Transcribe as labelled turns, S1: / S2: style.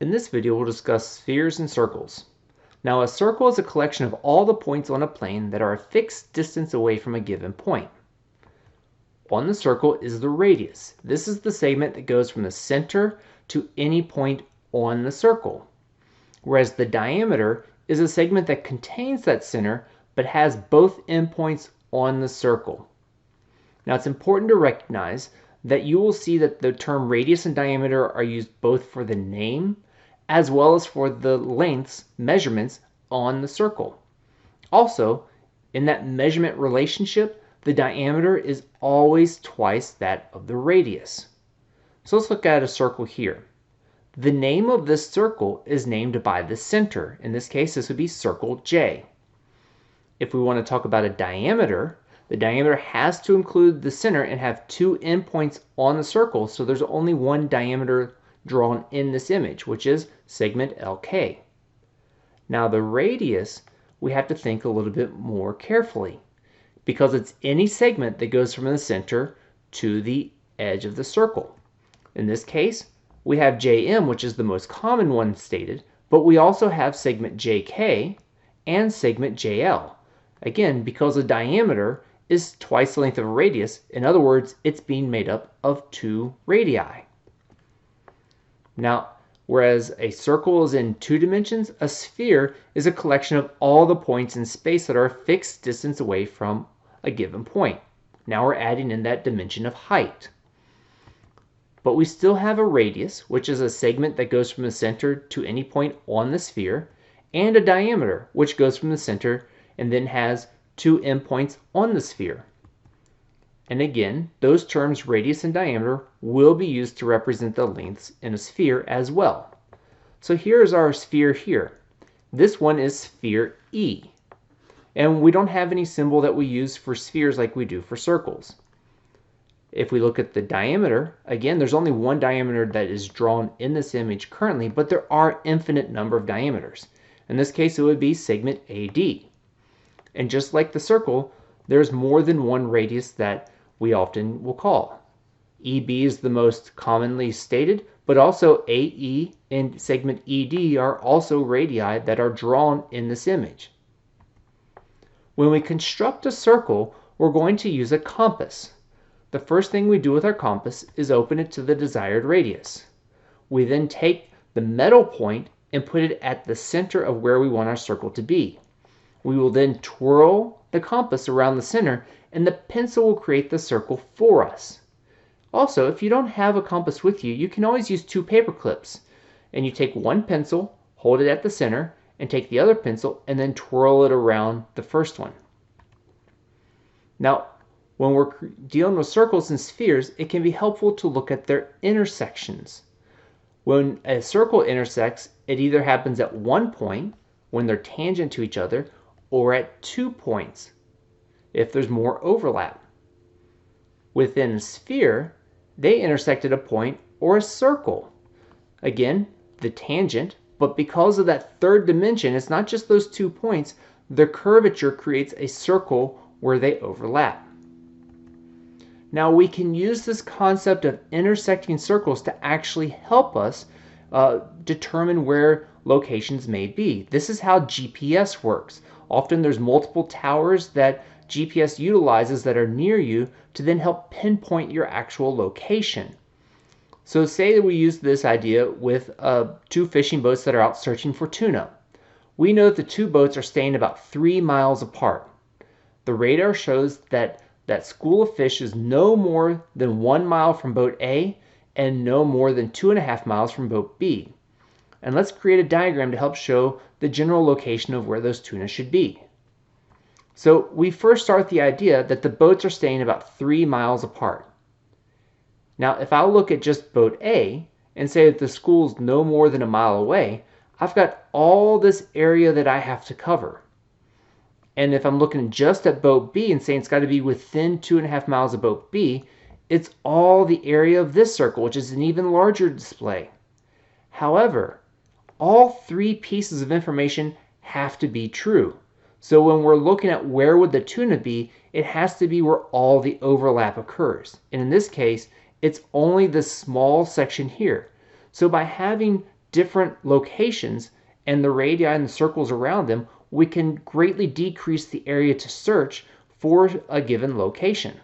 S1: In this video, we'll discuss spheres and circles. Now, a circle is a collection of all the points on a plane that are a fixed distance away from a given point. On the circle is the radius. This is the segment that goes from the center to any point on the circle. Whereas the diameter is a segment that contains that center but has both endpoints on the circle. Now, it's important to recognize that you will see that the term radius and diameter are used both for the name as well as for the lengths, measurements on the circle. Also, in that measurement relationship, the diameter is always twice that of the radius. So let's look at a circle here. The name of this circle is named by the center. In this case, this would be circle J. If we want to talk about a diameter, the diameter has to include the center and have two endpoints on the circle, so there's only one diameter drawn in this image, which is segment LK. Now the radius, we have to think a little bit more carefully, because it's any segment that goes from the center to the edge of the circle. In this case, we have JM, which is the most common one stated, but we also have segment JK and segment JL. Again, because the diameter is twice the length of a radius. In other words, it's being made up of two radii. Now, whereas a circle is in two dimensions, a sphere is a collection of all the points in space that are a fixed distance away from a given point. Now we're adding in that dimension of height. But we still have a radius, which is a segment that goes from the center to any point on the sphere, and a diameter, which goes from the center and then has two endpoints on the sphere. And again, those terms radius and diameter will be used to represent the lengths in a sphere as well. So here's our sphere here. This one is sphere E. And we don't have any symbol that we use for spheres like we do for circles. If we look at the diameter, again, there's only one diameter that is drawn in this image currently, but there are infinite number of diameters. In this case, it would be segment AD. And just like the circle, there's more than one radius that we often will call. EB is the most commonly stated, but also AE and segment ED are also radii that are drawn in this image. When we construct a circle, we're going to use a compass. The first thing we do with our compass is open it to the desired radius. We then take the middle point and put it at the center of where we want our circle to be. We will then twirl the compass around the center and the pencil will create the circle for us. Also, if you don't have a compass with you, you can always use two paper clips. And you take one pencil, hold it at the center, and take the other pencil and then twirl it around the first one. Now, when we're dealing with circles and spheres, it can be helpful to look at their intersections. When a circle intersects, it either happens at one point, when they're tangent to each other, or at 2 points, if there's more overlap. Within a sphere, they intersect at a point or a circle. Again, the tangent, but because of that third dimension, it's not just those 2 points, the curvature creates a circle where they overlap. Now we can use this concept of intersecting circles to actually help us determine where locations may be. This is how GPS works. Often there's multiple towers that GPS utilizes that are near you to then help pinpoint your actual location. So say that we use this idea with two fishing boats that are out searching for tuna. We know that the two boats are staying about 3 miles apart. The radar shows that that school of fish is no more than 1 mile from boat A and no more than 2.5 miles from boat B. And let's create a diagram to help show the general location of where those tuna should be. So we first start with the idea that the boats are staying about 3 miles apart. Now if I look at just boat A and say that the school's no more than 1 mile away, I've got all this area that I have to cover. And if I'm looking just at boat B and saying it's got to be within 2.5 miles of boat B, it's all the area of this circle, which is an even larger display. However, all 3 pieces of information have to be true. So when we're looking at where would the tuna be, it has to be where all the overlap occurs. And in this case, it's only this small section here. So by having different locations and the radii and the circles around them, we can greatly decrease the area to search for a given location.